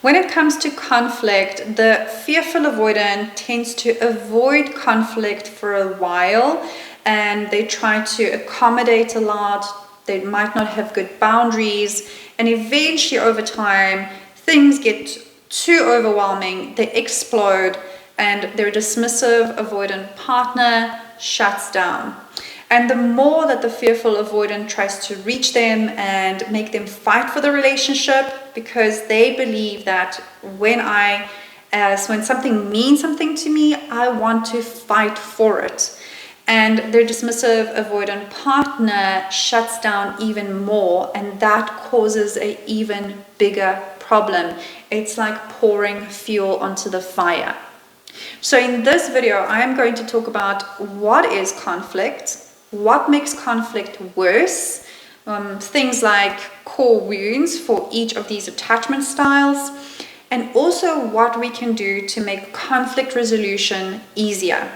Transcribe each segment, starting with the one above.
When it comes to conflict, the fearful avoidant tends to avoid conflict for a while, and they try to accommodate a lot. They might not have good boundaries, and eventually over time things get too overwhelming, they explode, and their dismissive avoidant partner shuts down. And the more that the fearful avoidant tries to reach them and make them fight for the relationship, because they believe that when something means something to me, I want to fight for it. And their dismissive avoidant partner shuts down even more, and that causes an even bigger problem. It's like pouring fuel onto the fire. So in this video, I am going to talk about what is conflict, what makes conflict worse, things like core wounds for each of these attachment styles, and also what we can do to make conflict resolution easier.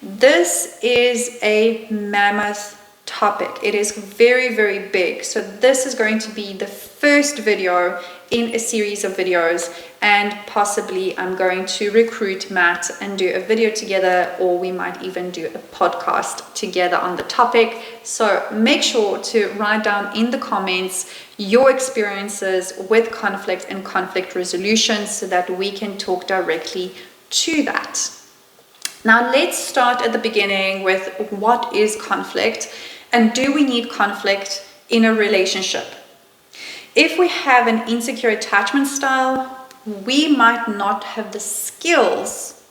This is a mammoth topic. It is very, very big. So this is going to be the first video in a series of videos, and possibly I'm going to recruit Matt and do a video together, or we might even do a podcast together on the topic. So make sure to write down in the comments your experiences with conflict and conflict resolution so that we can talk directly to that. Now let's start at the beginning with what is conflict, and do we need conflict in a relationship? If we have an insecure attachment style, we might not have the skills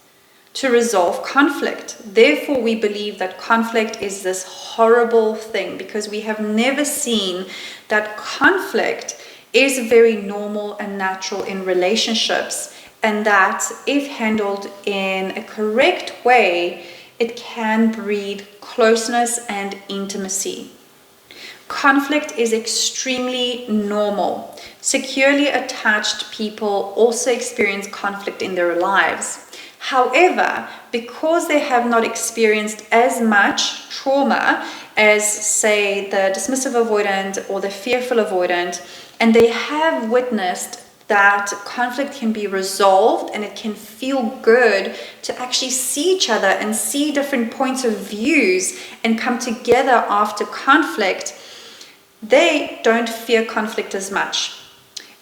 to resolve conflict. Therefore, we believe that conflict is this horrible thing because we have never seen that conflict is very normal and natural in relationships, and that if handled in a correct way, it can breed closeness and intimacy. Conflict is extremely normal. Securely attached people also experience conflict in their lives. However, because they have not experienced as much trauma as, say, the dismissive avoidant or the fearful avoidant, and they have witnessed that conflict can be resolved and it can feel good to actually see each other and see different points of views and come together after conflict, they don't fear conflict as much.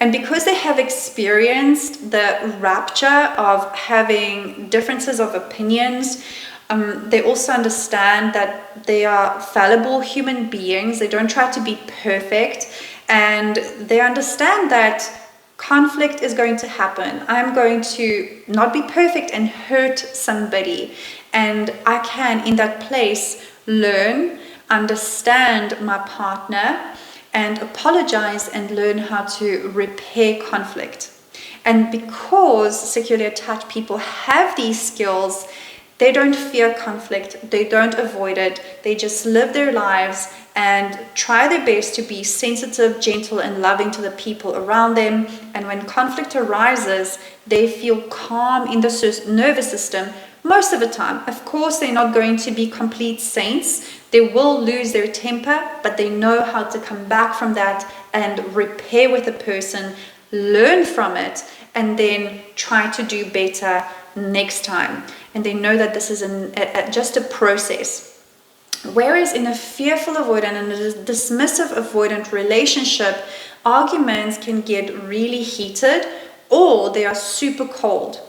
And because they have experienced the rapture of having differences of opinions, they also understand that they are fallible human beings. They don't try to be perfect, and they understand that conflict is going to happen. I'm going to not be perfect and hurt somebody, and I can in that place learn, understand my partner, and apologize and learn how to repair conflict. And because securely attached people have these skills, they don't fear conflict, they don't avoid it, they just live their lives and try their best to be sensitive, gentle, and loving to the people around them. And when conflict arises, they feel calm in the nervous system most of the time. Of course, they're not going to be complete saints. They will lose their temper, but they know how to come back from that and repair with the person, learn from it, and then try to do better next time. And they know that this is just a process. Whereas in a fearful avoidant and a dismissive avoidant relationship, arguments can get really heated or they are super cold.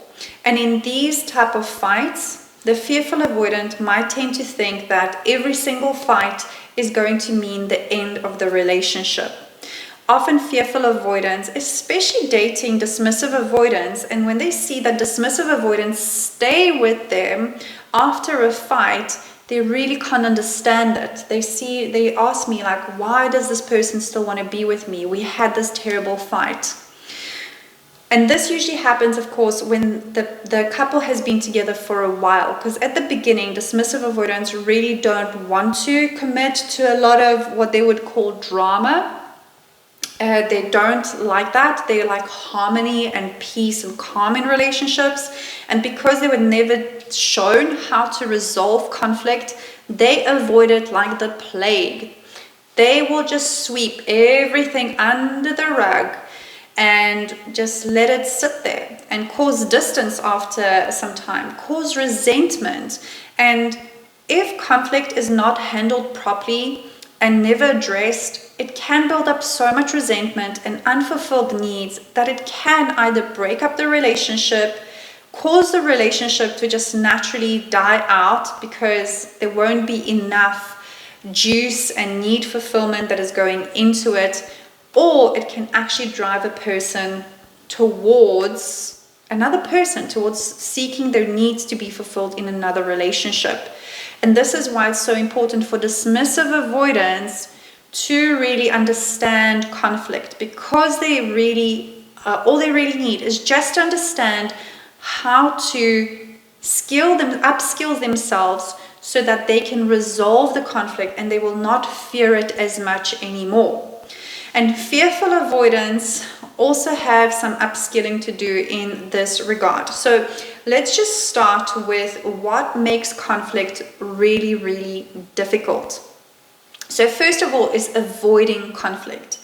And in these type of fights, the fearful avoidant might tend to think that every single fight is going to mean the end of the relationship. Often fearful avoidants, especially dating dismissive avoidants, and when they see that dismissive avoidants stay with them after a fight, they really can't understand it. They ask me like, why does this person still want to be with me? We had this terrible fight. And this usually happens, of course, when the couple has been together for a while, because at the beginning, dismissive avoidants really don't want to commit to a lot of what they would call drama. They don't like that. They like harmony and peace and calm in relationships. And because they were never shown how to resolve conflict, they avoid it like the plague. They will just sweep everything under the rug and just let it sit there and cause distance after some time, cause resentment. And if conflict is not handled properly and never addressed, it can build up so much resentment and unfulfilled needs that it can either break up the relationship, cause the relationship to just naturally die out because there won't be enough juice and need fulfillment that is going into it, or it can actually drive a person towards another person, towards seeking their needs to be fulfilled in another relationship. And this is why it's so important for dismissive avoidants to really understand conflict, because they really, all they really need is just to understand how to upskill themselves so that they can resolve the conflict and they will not fear it as much anymore. And fearful avoidants also have some upskilling to do in this regard. So let's just start with what makes conflict really, really difficult. So first of all is avoiding conflict.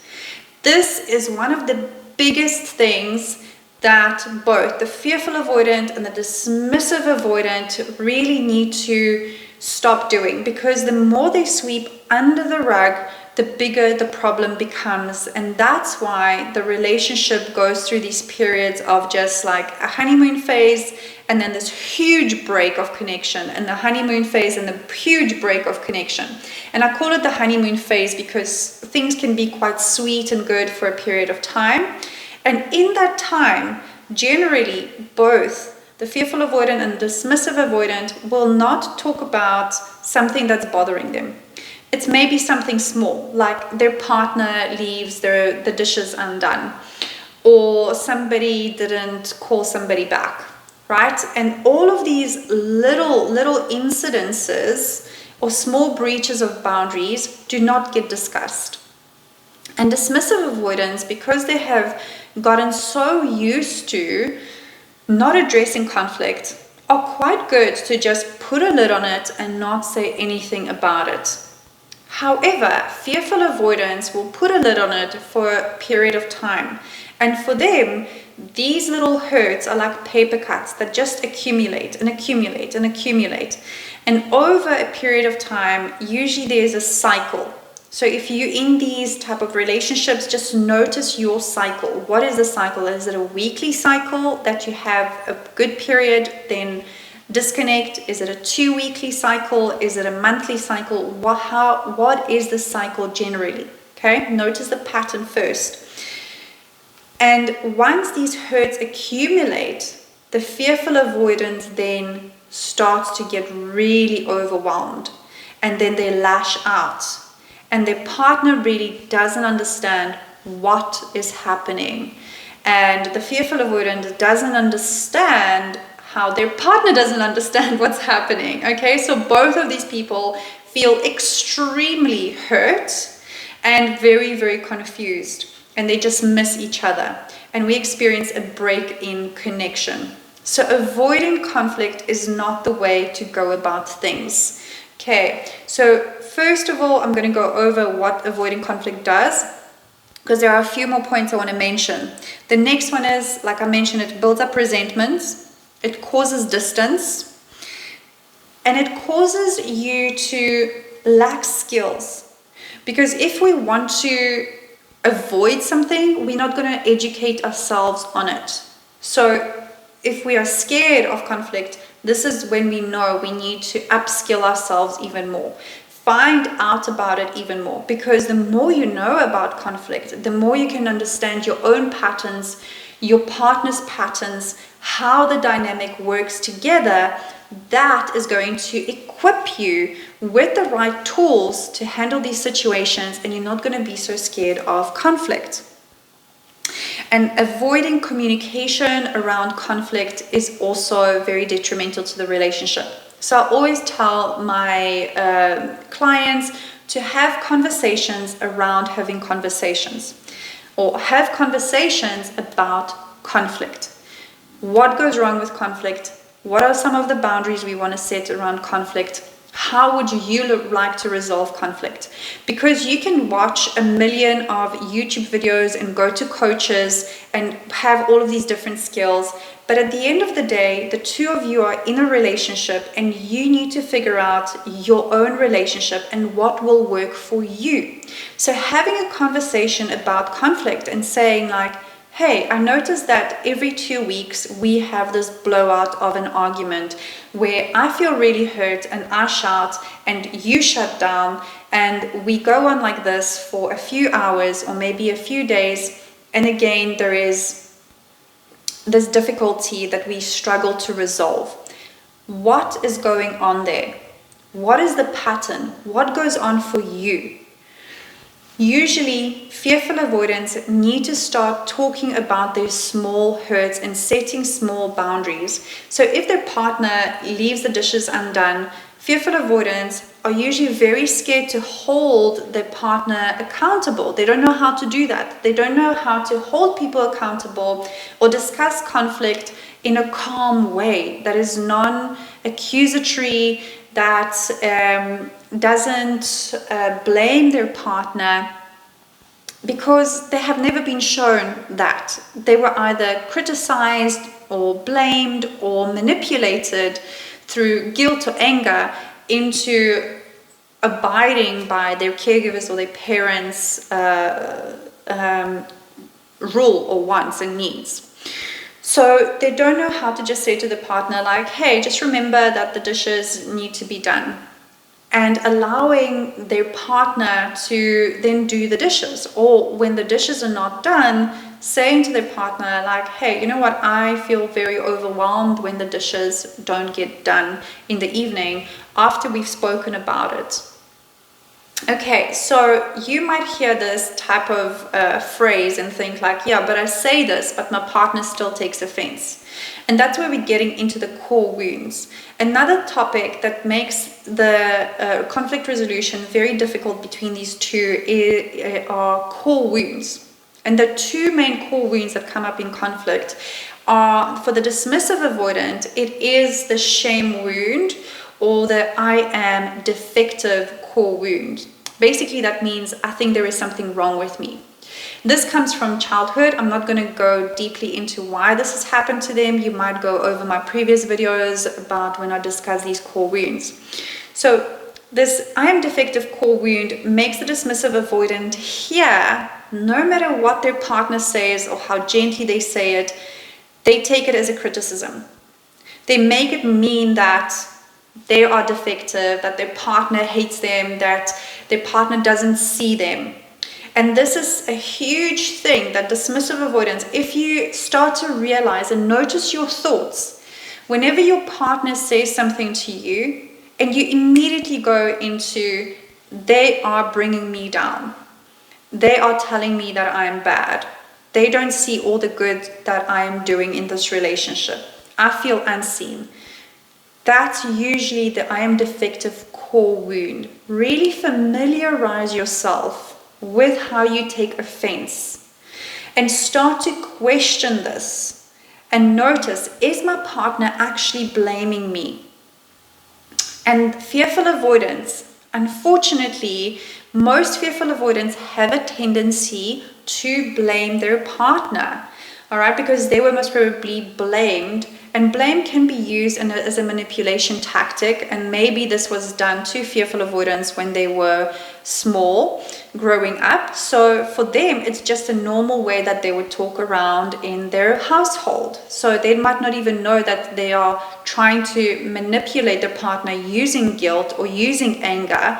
This is one of the biggest things that both the fearful avoidant and the dismissive avoidant really need to stop doing, because the more they sweep under the rug, the bigger the problem becomes. And that's why the relationship goes through these periods of just like a honeymoon phase and then this huge break of connection, and the honeymoon phase and the huge break of connection. And I call it the honeymoon phase because things can be quite sweet and good for a period of time. And in that time, generally, both the fearful avoidant and the dismissive avoidant will not talk about something that's bothering them. It's maybe something small, like their partner leaves the dishes undone, or somebody didn't call somebody back, right? And all of these little incidences or small breaches of boundaries do not get discussed. And dismissive avoidants, because they have gotten so used to not addressing conflict, are quite good to just put a lid on it and not say anything about it. However, fearful avoidants will put a lid on it for a period of time. And for them, these little hurts are like paper cuts that just accumulate and accumulate and accumulate. And over a period of time, usually there's a cycle. So if you're in these type of relationships, just notice your cycle. What is the cycle? Is it a weekly cycle that you have a good period, then disconnect? Is it a 2-weekly cycle? Is it a monthly cycle? What is the cycle generally? Okay, notice the pattern first. And once these hurts accumulate, the fearful avoidant then starts to get really overwhelmed, and then they lash out. And their partner really doesn't understand what is happening. And the fearful avoidant doesn't understand how their partner doesn't understand what's happening. Okay, so both of these people feel extremely hurt and very, very confused. And they just miss each other. And we experience a break in connection. So avoiding conflict is not the way to go about things. Okay, so first of all, I'm going to go over what avoiding conflict does, because there are a few more points I want to mention. The next one is, like I mentioned, it builds up resentment, it causes distance, and it causes you to lack skills. Because if we want to avoid something, we're not going to educate ourselves on it. So if we are scared of conflict, this is when we know we need to upskill ourselves even more. Find out about it even more, because the more you know about conflict, the more you can understand your own patterns, your partner's patterns, how the dynamic works together. That is going to equip you with the right tools to handle these situations, and you're not going to be so scared of conflict. And avoiding communication around conflict is also very detrimental to the relationship. So I always tell my clients to have conversations around having conversations, or have conversations about conflict. What goes wrong with conflict? What are some of the boundaries we want to set around conflict? How would you like to resolve conflict? Because you can watch a million of YouTube videos and go to coaches and have all of these different skills, but at the end of the day, the two of you are in a relationship and you need to figure out your own relationship and what will work for you. So having a conversation about conflict and saying like, hey, I noticed that every 2 weeks we have this blowout of an argument where I feel really hurt and I shout and you shut down, and we go on like this for a few hours or maybe a few days, and again there is this difficulty that we struggle to resolve. What is going on there? What is the pattern? What goes on for you? Usually, fearful avoidants need to start talking about their small hurts and setting small boundaries. So if their partner leaves the dishes undone, fearful avoidants are usually very scared to hold their partner accountable. They don't know how to do that. They don't know how to hold people accountable or discuss conflict in a calm way that is non-accusatory, that doesn't blame their partner, because they have never been shown that. They were either criticized or blamed or manipulated through guilt or anger into abiding by their caregivers or their parents' rule or wants and needs. So they don't know how to just say to the partner like, hey, just remember that the dishes need to be done. And allowing their partner to then do the dishes. Or when the dishes are not done, saying to their partner like, hey, you know what, I feel very overwhelmed when the dishes don't get done in the evening after we've spoken about it. Okay, so you might hear this type of phrase and think like, yeah, but I say this, but my partner still takes offense. And that's where we're getting into the core wounds. Another topic that makes the conflict resolution very difficult between these two are core wounds. And the two main core wounds that come up in conflict are, for the dismissive avoidant, it is the shame wound or the I am defective core wound. Basically, that means I think there is something wrong with me. This comes from childhood. I'm not going to go deeply into why this has happened to them. You might go over my previous videos about when I discuss these core wounds. So this I am defective core wound makes the dismissive avoidant hear, no matter what their partner says or how gently they say it, they take it as a criticism. They make it mean that they are defective, that their partner hates them, that their partner doesn't see them. And this is a huge thing that dismissive avoidance, if you start to realize and notice your thoughts, whenever your partner says something to you and you immediately go into, they are bringing me down. They are telling me that I am bad. They don't see all the good that I am doing in this relationship. I feel unseen. That's usually the I am defective core wound. Really familiarize yourself with how you take offense and start to question this and notice, is my partner actually blaming me? And fearful avoidance, unfortunately, most fearful avoidants have a tendency to blame their partner, all right, because they were most probably blamed. And blame can be used as a manipulation tactic, and maybe this was done to fearful avoidants when they were small, growing up. So for them, it's just a normal way that they would talk around in their household. So they might not even know that they are trying to manipulate their partner using guilt or using anger.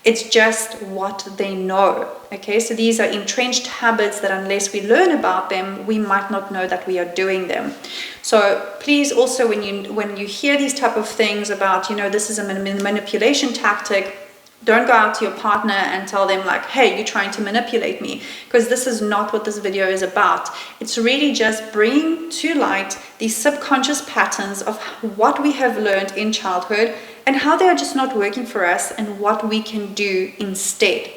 It's just what they know. Okay, so these are entrenched habits that unless we learn about them, we might not know that we are doing them. So please also, when you hear these type of things about, this is a manipulation tactic, don't go out to your partner and tell them like, hey, you're trying to manipulate me, because this is not what this video is about. It's really just bringing to light these subconscious patterns of what we have learned in childhood and how they are just not working for us and what we can do instead.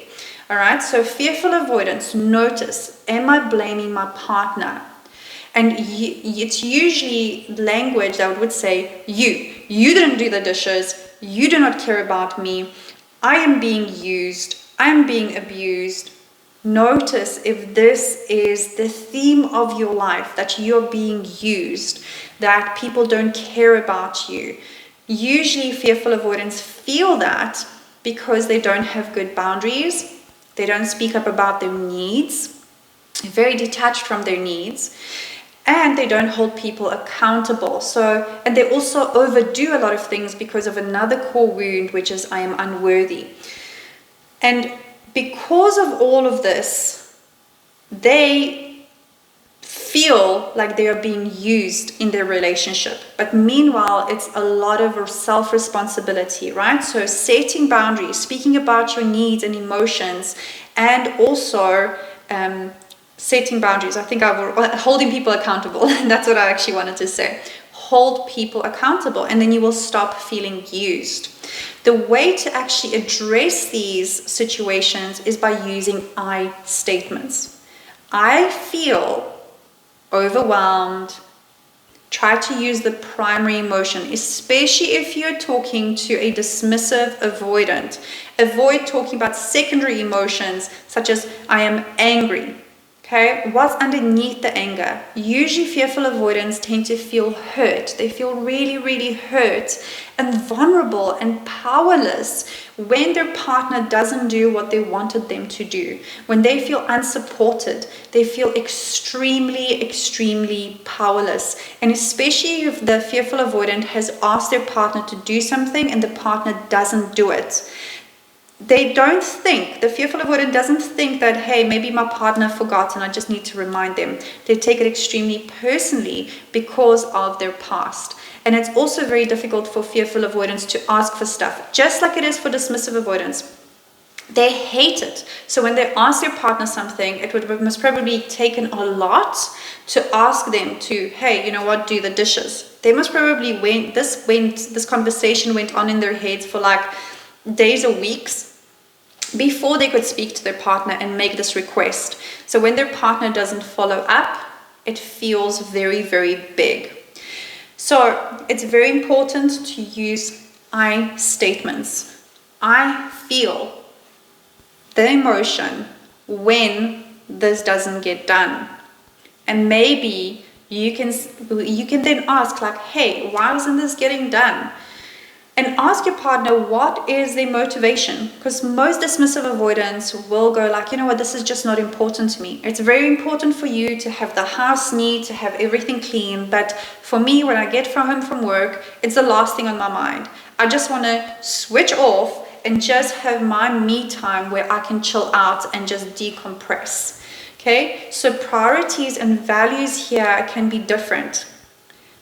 All right, so fearful avoidance, notice, am I blaming my partner? And it's usually language that would say, you didn't do the dishes, you do not care about me, I am being used, I am being abused. Notice if this is the theme of your life, that you're being used, that people don't care about you. Usually fearful avoidants feel that because they don't have good boundaries, they don't speak up about their needs, they're very detached from their needs, and they don't hold people accountable. And they also overdo a lot of things because of another core wound, which is I am unworthy. And because of all of this, they feel like they are being used in their relationship. But meanwhile, it's a lot of self-responsibility, right? So setting boundaries, speaking about your needs and emotions, and also setting boundaries. I think holding people accountable. That's what I actually wanted to say. Hold people accountable, and then you will stop feeling used. The way to actually address these situations is by using I statements. I feel overwhelmed. Try to use the primary emotion, especially if you're talking to a dismissive avoidant. Avoid talking about secondary emotions such as I am angry. Okay, what's underneath the anger? Usually fearful avoidants tend to feel hurt. They feel really, really hurt and vulnerable and powerless when their partner doesn't do what they wanted them to do. When they feel unsupported, they feel extremely, extremely powerless. And especially if the fearful avoidant has asked their partner to do something and the partner doesn't do it. The fearful avoidant doesn't think that, hey, maybe my partner forgot and I just need to remind them. They take it extremely personally because of their past. And it's also very difficult for fearful avoidants to ask for stuff, just like it is for dismissive avoidants. They hate it. So when they ask their partner something, it would most probably taken a lot to ask them to, hey, you know what, do the dishes. They most probably this conversation went on in their heads for like days or weeks before they could speak to their partner and make this request. So when their partner doesn't follow up, it feels very, very big. So it's very important to use I statements. I feel the emotion when this doesn't get done. And maybe you can then ask like, hey, why isn't this getting done? And ask your partner, what is their motivation? Because most dismissive avoidants will go like, you know what, this is just not important to me. It's very important for you to have the house neat, to have everything clean. But for me, when I get home from work, it's the last thing on my mind. I just want to switch off and just have my me time where I can chill out and just decompress. Okay, so priorities and values here can be different.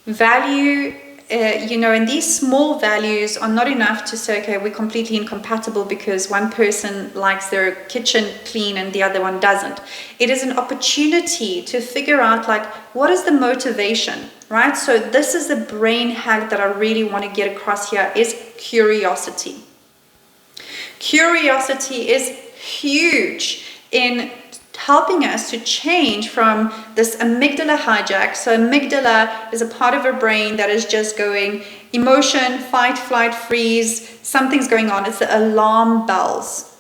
Value, and these small values are not enough to say, okay, we're completely incompatible because one person likes their kitchen clean and the other one doesn't. It is an opportunity to figure out like, what is the motivation, right? So this is the brain hack that I really want to get across here is curiosity. Curiosity is huge in helping us to change from this amygdala hijack. So amygdala is a part of our brain that is just going emotion, fight, flight, freeze, something's going on. It's the alarm bells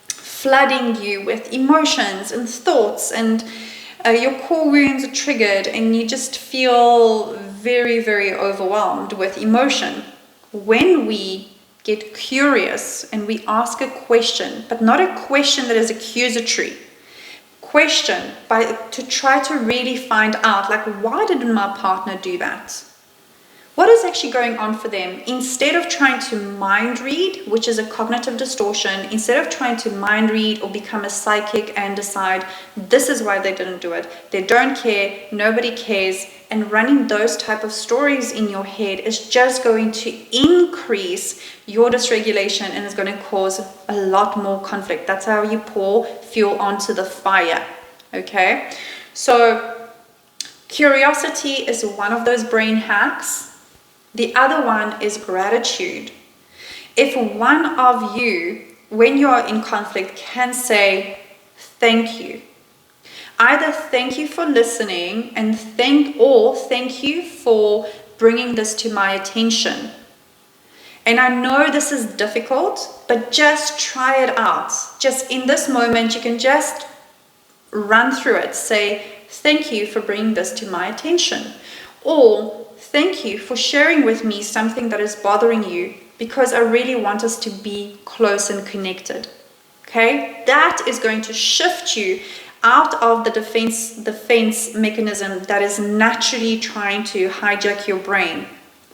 flooding you with emotions and thoughts, and your core wounds are triggered and you just feel very, very overwhelmed with emotion. When we get curious and we ask a question, but not a question that is accusatory, question to try to really find out, like, why did my partner do that? What is actually going on for them? Instead of trying to mind read, which is a cognitive distortion, instead of trying to mind read or become a psychic and decide this is why they didn't do it, they don't care, nobody cares, and running those type of stories in your head is just going to increase your dysregulation and is going to cause a lot more conflict. That's how you pour fuel onto the fire. Okay, so curiosity is one of those brain hacks. The other one is gratitude. If one of you, when you are in conflict, can say thank you, either thank you for listening and thank you for bringing this to my attention. And I know this is difficult, but just try it out. Just in this moment, you can just run through it. Say, thank you for bringing this to my attention. Or, thank you for sharing with me something that is bothering you, because I really want us to be close and connected. Okay? That is going to shift you out of the defense mechanism that is naturally trying to hijack your brain,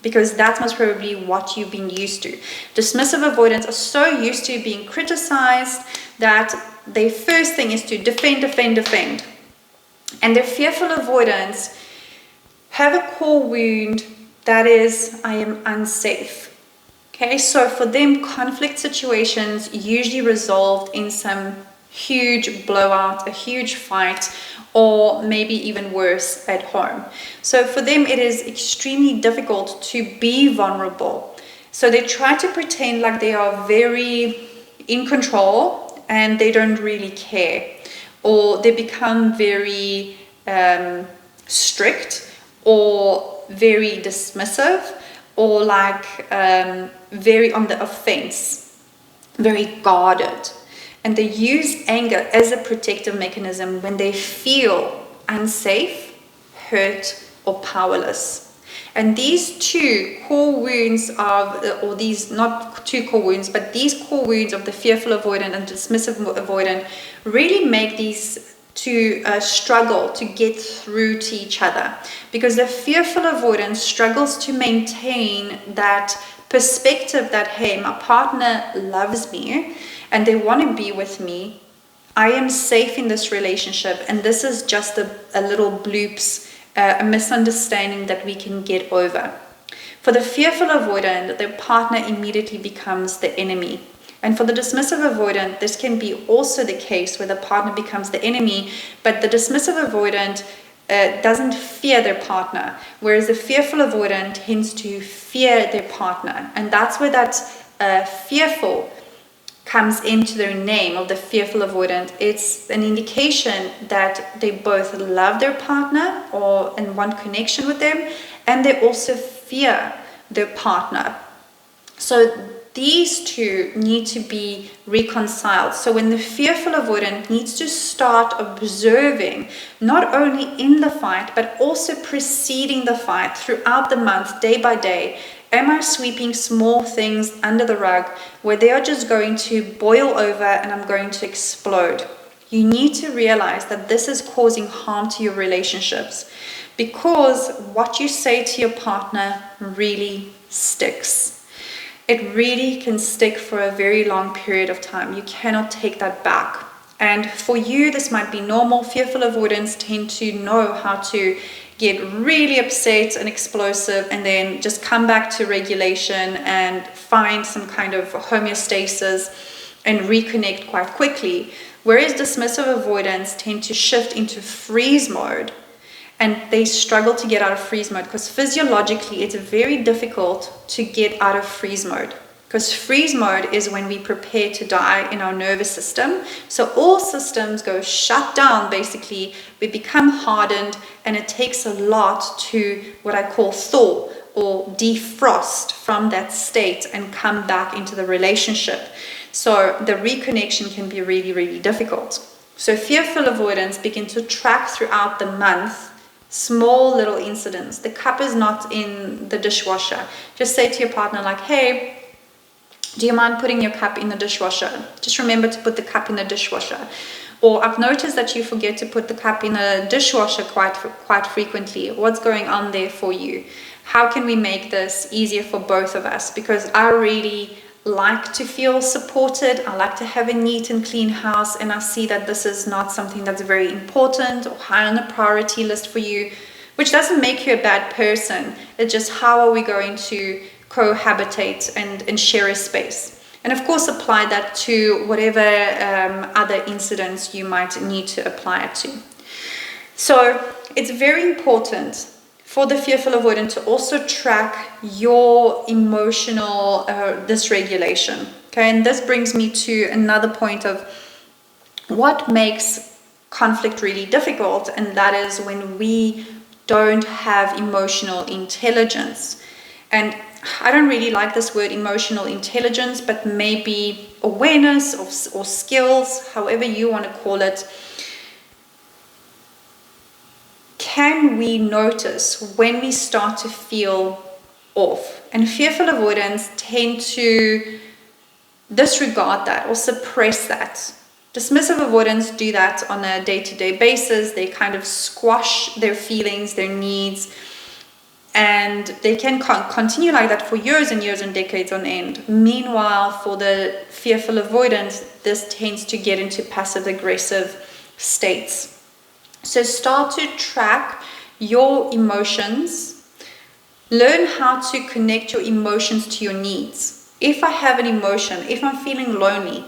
because that's most probably what you've been used to. Dismissive avoidants are so used to being criticized that their first thing is to defend. And the fearful avoidants have a core wound that is, I am unsafe. Okay, so for them, conflict situations usually resolved in some huge blowout, a huge fight, or maybe even worse, at home. So for them, it is extremely difficult to be vulnerable. So they try to pretend like they are very in control and they don't really care, or they become very strict or very dismissive, or like very on the offense, very guarded. And they use anger as a protective mechanism when they feel unsafe, hurt, or powerless. And these two core wounds or these, not two core wounds, but these core wounds of the fearful avoidant and dismissive avoidant really make these to struggle to get through to each other, because the fearful avoidant struggles to maintain that perspective that, hey, my partner loves me and they want to be with me. I am safe in this relationship, and this is just a little bloops, a misunderstanding that we can get over. For the fearful avoidant, the partner immediately becomes the enemy. And for the dismissive avoidant, this can be also the case where the partner becomes the enemy, but the dismissive avoidant doesn't fear their partner, whereas the fearful avoidant tends to fear their partner. And that's where that fearful comes into their name of the fearful avoidant. It's an indication that they both love their partner and want connection with them, and they also fear their partner. So these two need to be reconciled. So when the fearful avoidant needs to start observing, not only in the fight, but also preceding the fight throughout the month, day by day, am I sweeping small things under the rug where they are just going to boil over and I'm going to explode? You need to realize that this is causing harm to your relationships, because what you say to your partner really sticks. It really can stick for a very long period of time. You cannot take that back. And for you, this might be normal. Fearful avoidants tend to know how to get really upset and explosive and then just come back to regulation and find some kind of homeostasis and reconnect quite quickly. Whereas dismissive avoidants tend to shift into freeze mode. And they struggle to get out of freeze mode, because physiologically it's very difficult to get out of freeze mode. Because freeze mode is when we prepare to die in our nervous system. So all systems go shut down, basically. We become hardened, and it takes a lot to what I call thaw or defrost from that state and come back into the relationship. So the reconnection can be really, really difficult. So fearful avoidants begin to track throughout the month small little incidents. The cup is not in the dishwasher. Just say to your partner like, hey, do you mind putting your cup in the dishwasher? Just remember to put the cup in the dishwasher. Or I've noticed that you forget to put the cup in the dishwasher quite frequently. What's going on there for you? How can we make this easier for both of us? Because I really like to feel supported. I like to have a neat and clean house, and I see that this is not something that's very important or high on the priority list for you, which doesn't make you a bad person. It's just, how are we going to cohabitate and share a space? And of course, apply that to whatever other incidents you might need to apply it to. So it's very important for the fearful avoidant to also track your emotional dysregulation. Okay, and this brings me to another point of what makes conflict really difficult, and that is when we don't have emotional intelligence. And I don't really like this word emotional intelligence, but maybe awareness or skills, however you want to call it. Can we notice when we start to feel off? And fearful avoidants tend to disregard that or suppress that. Dismissive avoidants do that on a day-to-day basis. They kind of squash their feelings, their needs, and they can continue like that for years and years and decades on end. Meanwhile, for the fearful avoidants, this tends to get into passive-aggressive states. So start to track your emotions. Learn how to connect your emotions to your needs. If I have an emotion, if I'm feeling lonely,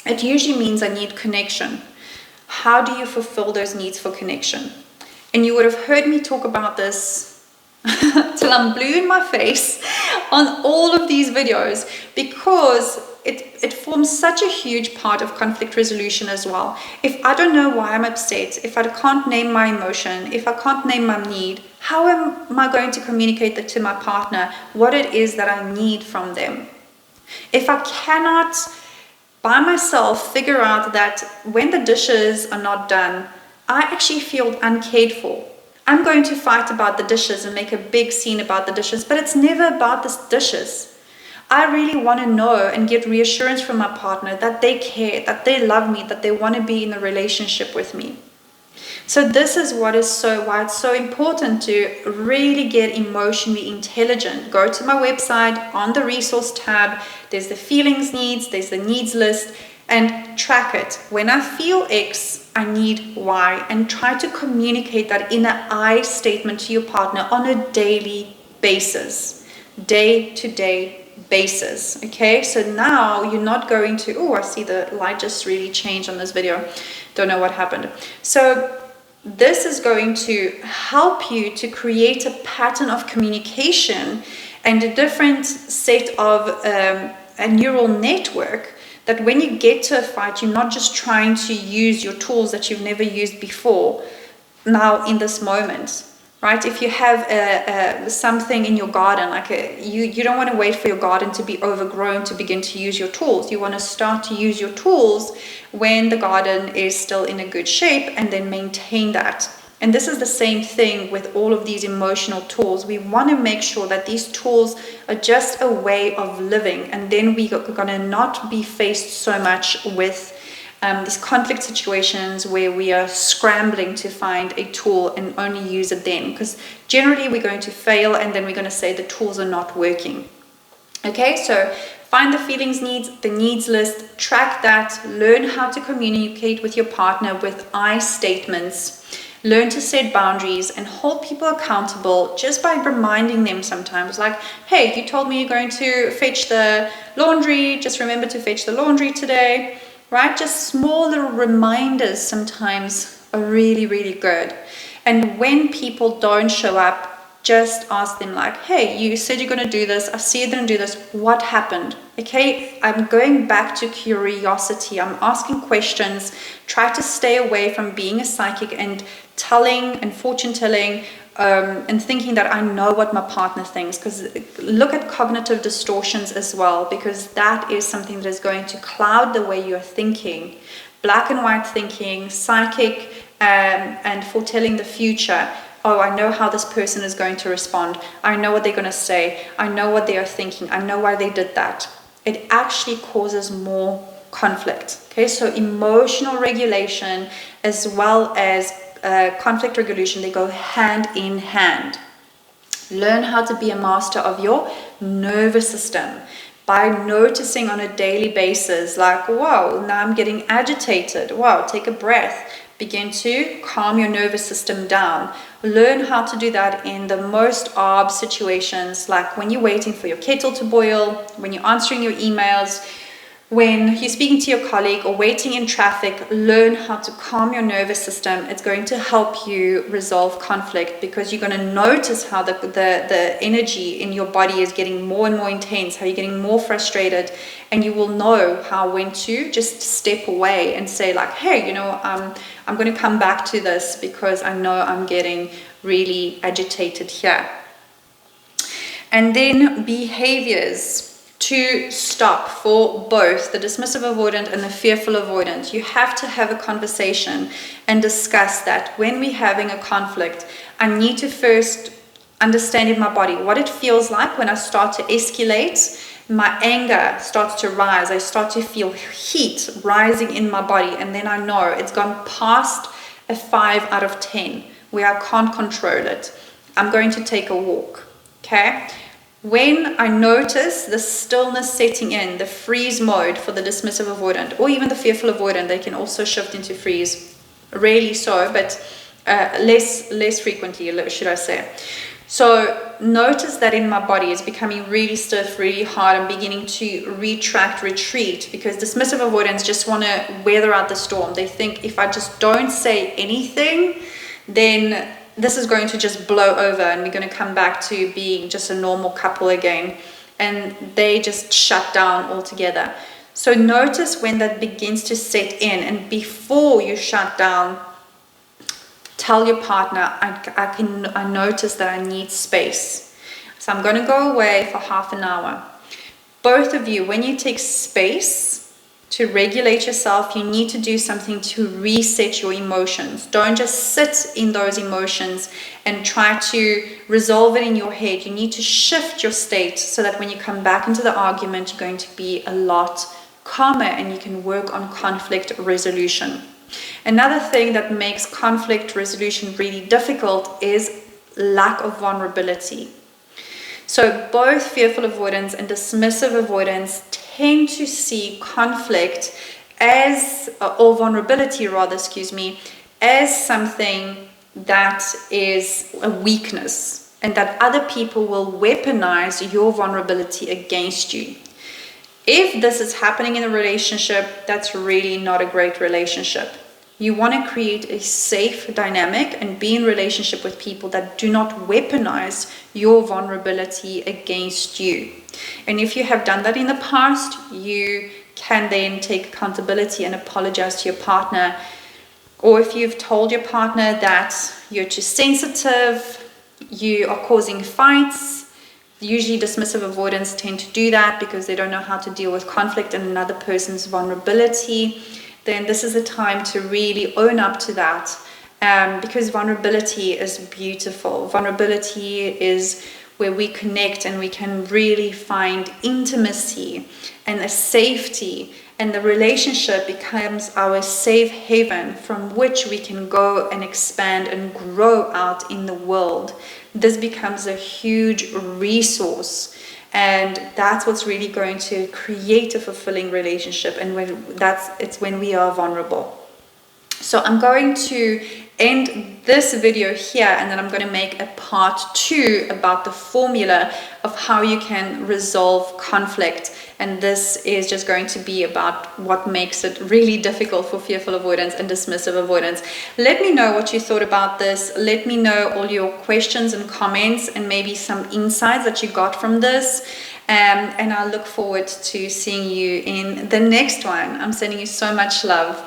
it usually means I need connection. How do you fulfill those needs for connection? And you would have heard me talk about this till I'm blue in my face on all of these videos, because it forms such a huge part of conflict resolution as well. If I don't know why I'm upset, if I can't name my emotion, if I can't name my need, how am I going to communicate that to my partner, what it is that I need from them? If I cannot by myself figure out that when the dishes are not done, I actually feel uncared for, I'm going to fight about the dishes and make a big scene about the dishes, but it's never about the dishes. I really want to know and get reassurance from my partner that they care, that they love me, that they want to be in a relationship with me. So this is why it's so important to really get emotionally intelligent. Go to my website, on the resource tab, there's the feelings needs, there's the needs list, and track it. When I feel X, I need Y, and try to communicate that in an I statement to your partner on a daily basis, day-to-day basis. Okay, so now you're not going to, oh, I see the light just really changed on this video. Don't know what happened. So this is going to help you to create a pattern of communication and a different set of a neural network, that when you get to a fight, you're not just trying to use your tools that you've never used before now in this moment, right? If you have something in your garden, like you don't want to wait for your garden to be overgrown to begin to use your tools. You want to start to use your tools when the garden is still in a good shape, and then maintain that. And this is the same thing with all of these emotional tools. We want to make sure that these tools are just a way of living, and then we're going to not be faced so much with these conflict situations where we are scrambling to find a tool and only use it then, because generally we're going to fail, and then we're going to say the tools are not working. Okay, so find the feelings needs, the needs list, track that, learn how to communicate with your partner with I statements. Learn to set boundaries and hold people accountable just by reminding them sometimes, like, hey, you told me you're going to fetch the laundry, just remember to fetch the laundry today, right? Just small little reminders sometimes are really, really good. And when people don't show up, just ask them like, hey, you said you're going to do this. I see you didn't do this. What happened? Okay, I'm going back to curiosity. I'm asking questions. Try to stay away from being a psychic and telling and fortune telling and thinking that I know what my partner thinks. Because look at cognitive distortions as well, because that is something that is going to cloud the way you're thinking. Black and white thinking, psychic, and foretelling the future. Oh, I know how this person is going to respond. I know what they're going to say. I know what they are thinking. I know why they did that. It actually causes more conflict. Okay, so emotional regulation as well as conflict resolution, they go hand in hand. Learn how to be a master of your nervous system by noticing on a daily basis, like, wow, now I'm getting agitated. Wow, take a breath. Begin to calm your nervous system down. Learn how to do that in the most odd situations, like when you're waiting for your kettle to boil, when you're answering your emails, when you're speaking to your colleague, or waiting in traffic. Learn how to calm your nervous system. It's going to help you resolve conflict, because you're going to notice how the energy in your body is getting more and more intense, how you're getting more frustrated, and you will know how when to just step away and say like, hey, you know, I'm going to come back to this because I know I'm getting really agitated here. And then behaviors to stop for both the dismissive avoidant and the fearful avoidant. You have to have a conversation and discuss that. When we're having a conflict, I need to first understand in my body what it feels like when I start to escalate. My anger starts to rise. I start to feel heat rising in my body, and then I know it's gone past a 5 out of 10 where I can't control it. I'm going to take a walk. Okay? When I notice the stillness setting in, the freeze mode for the dismissive avoidant, or even the fearful avoidant, they can also shift into freeze. Rarely so, but less frequently, should I say. So notice that in my body it's becoming really stiff, really hard. I'm beginning to retract, retreat, because dismissive avoidants just want to weather out the storm. They think if I just don't say anything, then this is going to just blow over and we're going to come back to being just a normal couple again. And they just shut down altogether. So notice when that begins to set in, and before you shut down, tell your partner, I notice that I need space. So I'm going to go away for half an hour. Both of you, when you take space to regulate yourself, you need to do something to reset your emotions. Don't just sit in those emotions and try to resolve it in your head. You need to shift your state so that when you come back into the argument, you're going to be a lot calmer and you can work on conflict resolution. Another thing that makes conflict resolution really difficult is lack of vulnerability. So both fearful avoidants and dismissive avoidants tend to see conflict as, or vulnerability rather, as something that is a weakness, and that other people will weaponize your vulnerability against you. If this is happening in a relationship, that's really not a great relationship. You want to create a safe dynamic and be in relationship with people that do not weaponize your vulnerability against you. And if you have done that in the past, you can then take accountability and apologize to your partner. Or if you've told your partner that you're too sensitive, you are causing fights. Usually dismissive avoidants tend to do that because they don't know how to deal with conflict and another person's vulnerability. Then this is the time to really own up to that, because vulnerability is beautiful. Vulnerability is where we connect and we can really find intimacy and a safety, and the relationship becomes our safe haven from which we can go and expand and grow out in the world. This becomes a huge resource. And that's what's really going to create a fulfilling relationship, and it's when we are vulnerable. So I'm going to end this video here, and then I'm going to make a part 2 about the formula of how you can resolve conflict. And this is just going to be about what makes it really difficult for fearful avoidants and dismissive avoidants. Let me know what you thought about this. Let me know all your questions and comments and maybe some insights that you got from this. And I look forward to seeing you in the next one. I'm sending you so much love.